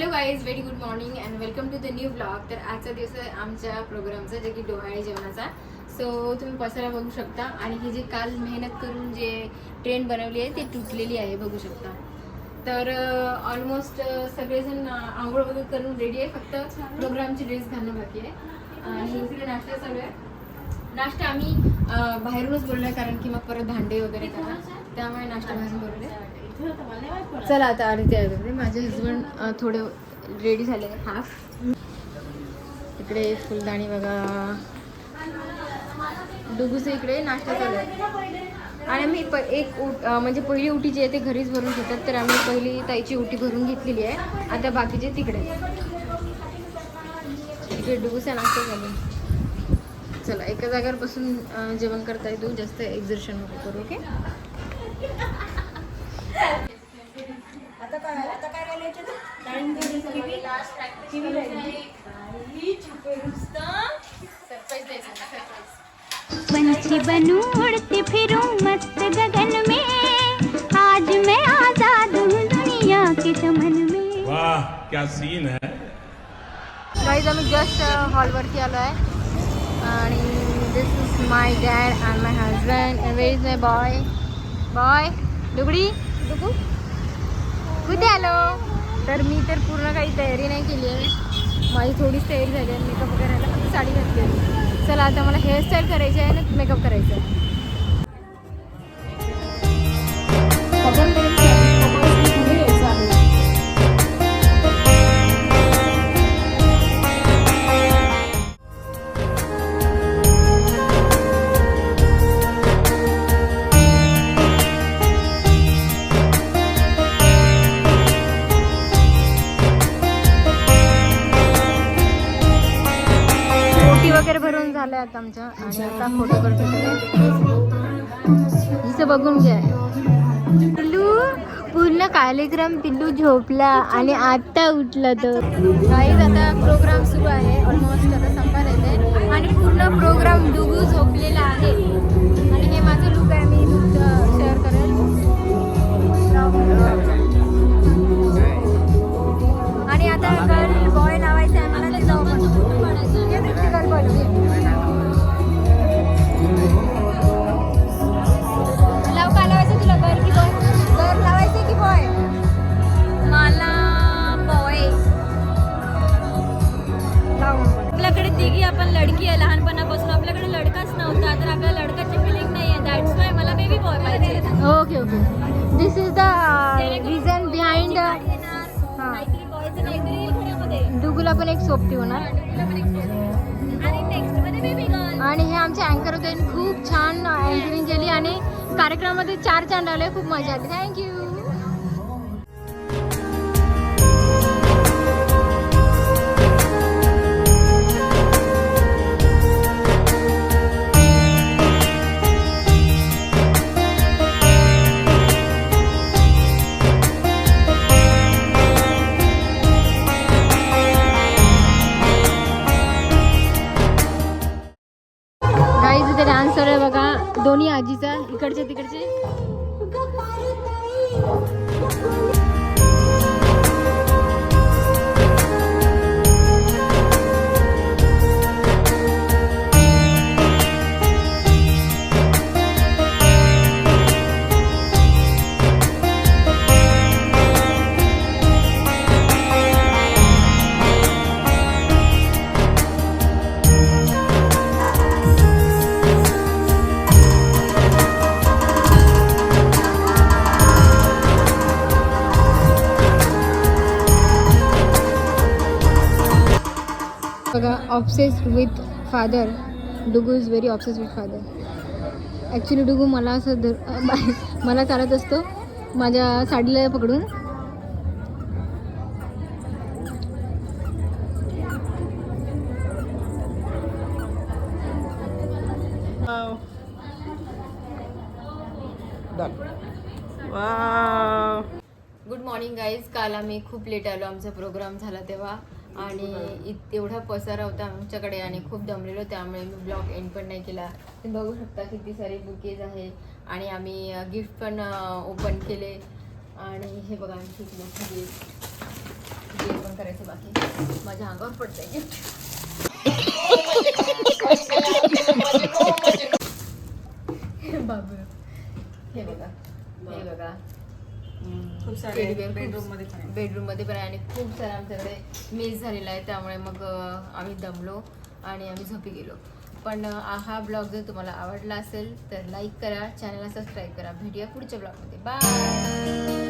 Hello guys, very good morning and welcome to the new blog. तर आजचा दिवस आहे आमच्या प्रोग्रामचा, जे की डोहाळे जेवणाचा. सो तुम्ही पसारा बघू शकता आणि ही जी काल मेहनत करून जे ट्रेन बनवली आहे ती तुटलेली आहे, बघू शकता. तर ऑलमोस्ट सगळेजण आंघोळ वगैरे करून रेडी आहे, फक्त प्रोग्रामची ड्रेस घालणं बाकी आहे. आणि इकडे नाश्ता चालू आहे. नाश्ता आम्ही बाहेरूनच बोललो आहे, कारण की मग परत भांडे वगैरे करा, त्यामुळे नाश्ता बाहेरून बोलले. चला आता आरती आहे. माझे हजबंड थोडे रेडी झाले हाफ. इकडे फुलदाणी बघा, डुगूचं इकडे नाश्ता चालू आहे. आणि आम्ही म्हणजे पहिली उटी जी आहे ते घरीच भरून घेतात, तर आम्ही पहिली ताईची उटी भरून घेतलेली आहे. आता बाकीचे तिकडे डुगूचा नाश्ता चालू आहे. चला एका जागेवर बसून जेवण करता येतो, जास्त एक्झर्शन नको करू. ओके. पंछी बनूं उड़ती फिरूं मस्त गगन में, आज मैं आजाद हूँ दुनिया के चमन में. वाह क्या सीन है. गाईज आम्ही जस्ट हॉलवरती आलो आहे आणि this is my dad and my husband and where is my boy Dugdi. Dugu कुठे आलो? तर मी तर पूर्ण काही तयारी नाही केली आहे, माझी थोडीच तयारी झाली आहे. मेकअप वगैरे राहिला, फक्त साडी घातली आहे. चला आता मला हेअरस्टाईल करायची आहे आणि मेकअप करायचा आहे. वगैरे भरून झालंय आता आमच्या, आणि आता फोटो करतो. हिचं बघून घ्या. पिल्लू पूर्ण कार्यक्रम पिल्लू झोपला आणि आता उठला. तर गाईज आता प्रोग्राम सुरू आहे, ऑलमोस्ट आता संपायला येते आणि पूर्ण प्रोग्राम डुगू झोपलेला आहे. आणि हे माझं लुक आहे, मी लुक शेअर करेल. आणि आता गर्ल बॉय लावायचं आहे मला, ते जाऊ पण लावायचं तुला. गर्ल की बॉय? गर्ल लावायचं की बॉय? मला बॉय लाव. आपल्याकडे तिघी आपण लडकी आहे, लहानपणापासून आपल्याकडे लडकाच नव्हता, तर आपल्याला लडकाची फिलिंग नाही आहे. दॅट्स वाय मला बेबी बॉय पाहिजे. Okay okay, this is the reason behind. डुगूला पण एक सोबती होणार आणि हे आमचे अँकर होते, खूप छान अँकरिंग केली आणि कार्यक्रमामध्ये 4 चांद आले, खूप मजा आली. थँक्यू. डान्सर आहे बघा, दोन्ही आजीचा, इकडचे तिकडचे. बघा, ऑब्सेस्ड विथ फादर. डुगू is very obsessed with father. Actually डुगू मला असं मला चालत असतो माझ्या साडीला पकडून. Good morning guys. काल आम्ही खूप लेट आलो, आमचा प्रोग्राम झाला तेव्हा, आणि एवढा पसारा होता आमच्याकडे आणि खूप दमलेलो, त्यामुळे मी ब्लॉग एंड पण नाही केला. तुम्ही बघू शकता किती सारे बुकेज आहे आणि आम्ही गिफ्ट पण ओपन केले. आणि हे बघा आणखी मोठं गिफ्ट जे पण माझ्या अंगावर पडतंय गिफ्ट. बाबू हे बघा, हे बघा खूप सारे बेडरूम मध्ये पण आहे आणि खूप सारा आमच्याकडे मिस झालेला आहे. त्यामुळे मग आम्ही दमलो आणि आम्ही झोपी गेलो. पण हा ब्लॉग जर तुम्हाला आवडला असेल तर लाईक करा, चॅनलला सबस्क्राईब करा. भेटूया पुढच्या ब्लॉगमध्ये. बाय.